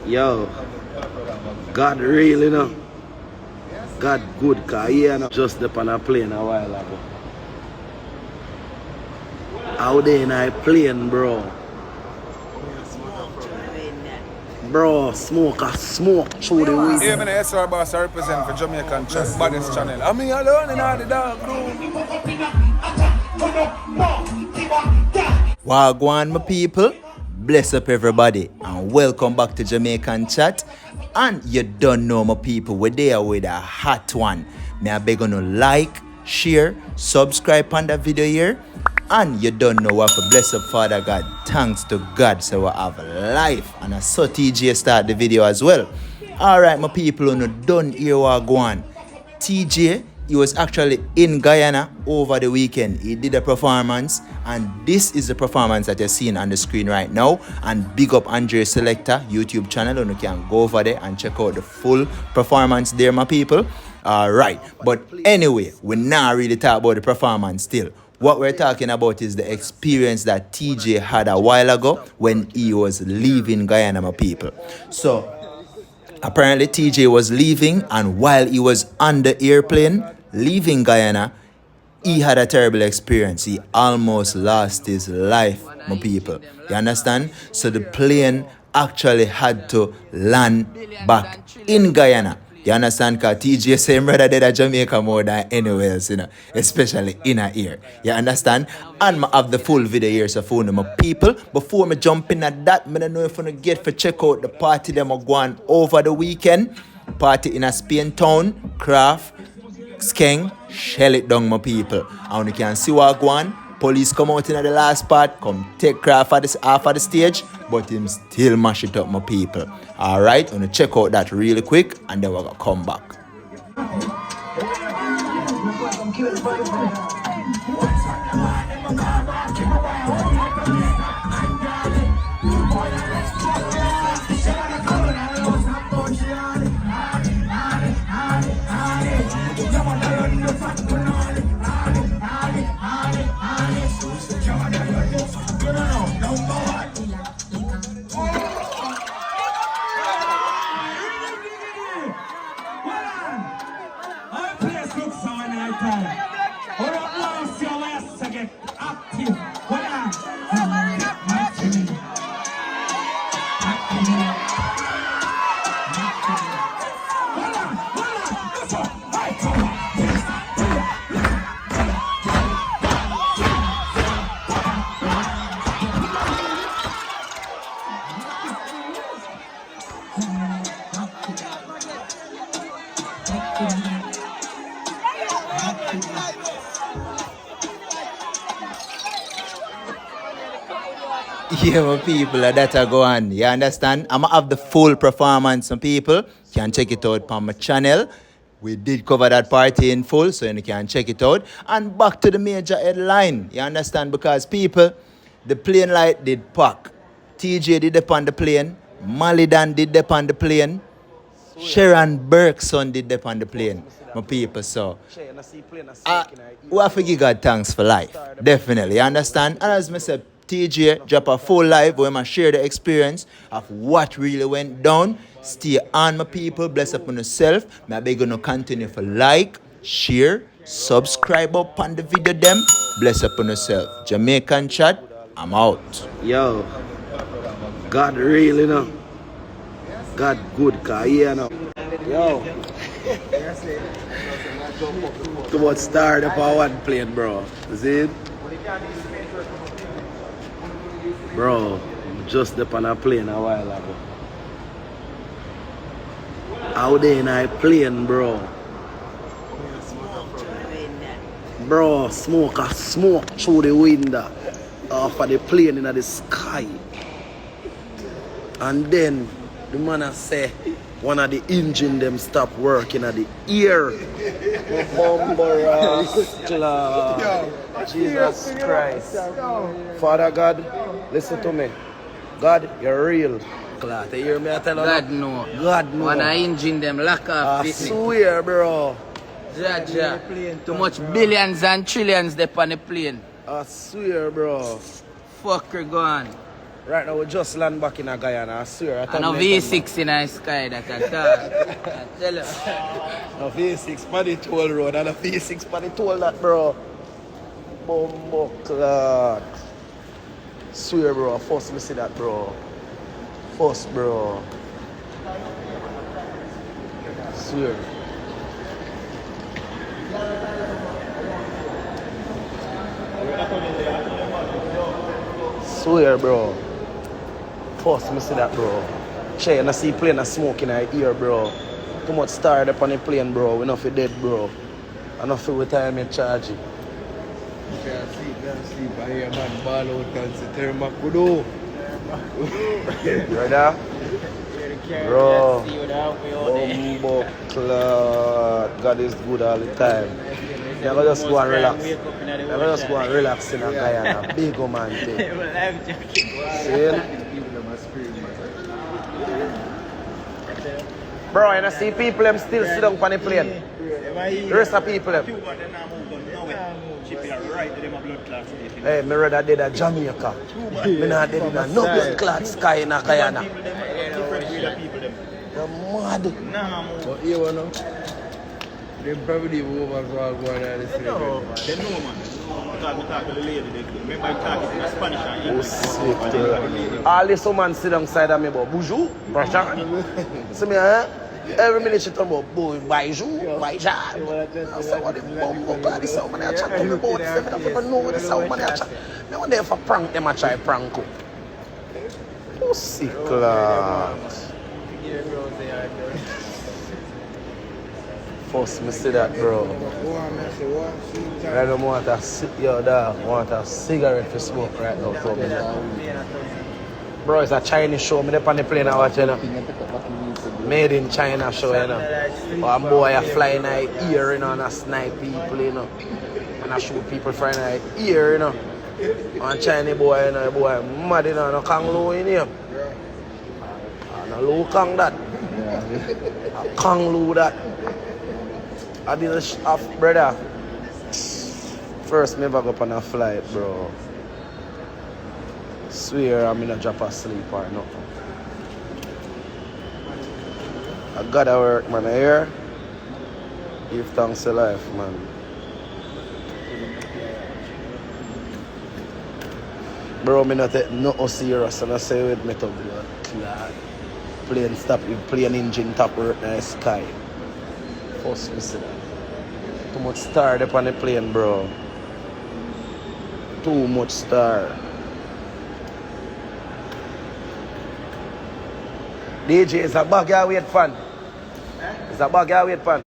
Yo, God real, you know. God good, cause he ain't just up on a plane a while ago. Out there in a plane, bro. Bro, smoke through the window. Yeah, man, SR boss I represent for Jamaican chat, baddest channel. I mean, alone in all the dog, Wagwan, my people. Bless up everybody and welcome back to Jamaican chat. And you don't know, my people, we're there with a hot one. May I beg you to like, share, subscribe on the video here. And you don't know what for bless up Father God. Thanks to God, so we have life. And I saw Teejay start the video as well. Alright, my people who don't hear what go on. Teejay, he was actually in Guyana over the weekend. He did a performance, and this is the performance that you're seeing on the screen right now. And big up Andre Selector YouTube channel, and you can go over there and check out the full performance there, my people. Alright, but anyway, we're not really talking about the performance still. What we're talking about is the experience that Teejay had a while ago when he was leaving Guyana, my people. So apparently Teejay was leaving, and while he was on the airplane leaving Guyana, he had a terrible experience. He almost lost his life, my people. You understand? So the plane actually had to land back in Guyana. You understand? Because Teejay say brother did a Jamaica more than anywhere else, you know, especially in a ear. You understand? And I have the full video here, so for my people. Before me jump in at that, I don't know if you get for check out the party them are going over the weekend. Party in a Spain town, Craft, Skeng, shell it down, my people. And you can see what going. Police come out in the last part, come take Craft off of the stage, but him still mash it up, my people. Alright, I'm gonna check out that really quick, and then we're gonna come back. Yeah, my people, that I go on. You understand? I'm gonna have the full performance, some people. You can check it out on my channel. We did cover that party in full, so you can check it out. And back to the major headline. You understand? Because people, the plane light did pack. Teejay did up on the plane. Malie did up on the plane. Sheron Burke's son did up on the plane. My people, so we have to give God thanks for life. Definitely, you understand? And as I said, Teejay drop a full live where I share the experience of what really went down. Stay on, my people. Bless up on yourself. I beg you to continue for like, share, subscribe up on the video them. Bless up on yourself. Jamaican chat, I'm out. Yo, God real, you know. God good, cause he ain't Yo. Too much start up on one plane, bro. See it? Bro, just up on a plane a while ago. Out there in a plane, bro. Bro, smoke through the window off of the plane in the sky. And then the man say one of the engine them stop working at the ear. Jesus Christ. Father God, listen to me. God, you're real. You hear me? I tell you. God no. God no. When I engine them lock off. I swear, bro. Ja. Too much billions and trillions there on the plane. I swear, bro. Fucker gone. Right now we just land back in Guyana, I swear. And a V6 in the sky that I thought. I tell you. A V6 on the toll road and a V6 on the toll that, bro. Bumbo clock. Swear, bro. First me see that, bro. First, bro. Swear. Swear, bro. First me see that, bro. Che, and I see plane and smoke in our ear, bro. Too much star up on the plane, bro. We not for dead, bro. I not for retirement charge. You can't sleep. I hear a man ball out and say, Terma Kudo. Brother? Bro. Bumbo clot. God is good all the time. Never just go and relax. Never just go and relax in a Guyana. Big man thing. See? Bro, and I see people them still sit down on the plane. The rest of people them. Hey, me rather dead at Jamaica. Me not dead in a no blood clot sky in a Guyana. You're mad. But you know, they probably over going on the street. They know, man. Because I talk to the lady, remember I talk in Spanish and English. All this woman sit alongside of me about bonjour, bonjour. See me, every minute she talk about boy, bonjour, bonjour. I say, what the bumbo God, this woman I chat to me about this. I don't even know what this woman I chat. I want them for prank, them I try prank. Pussy clout. First me see that, bro. I don't want a cigarette to smoke right now. So bro, it's a Chinese show. Me up on the plane I watch, you know. Made in China show, you know. One boy I fly in the ear, you know, and I snipe people, you know. And I shoot people from the ear, you know. One Chinese boy, you know, boy mad, you know, no Kang Lu in here. No Lu Kang that. Kang Lu that. I did a off, brother. First, me never go up on a flight, bro. Swear I'm in a drop asleep or nothing. I gotta work, man. I hear. Give thanks to life, man. Bro, me not take nothing serious and I say with me to blood clot. Plane stop, plane engine top work in the sky. First me see that. Too much star up on the plane, bro. Too much star. DJ is a bag you wait fan. It's a bag you wait fan.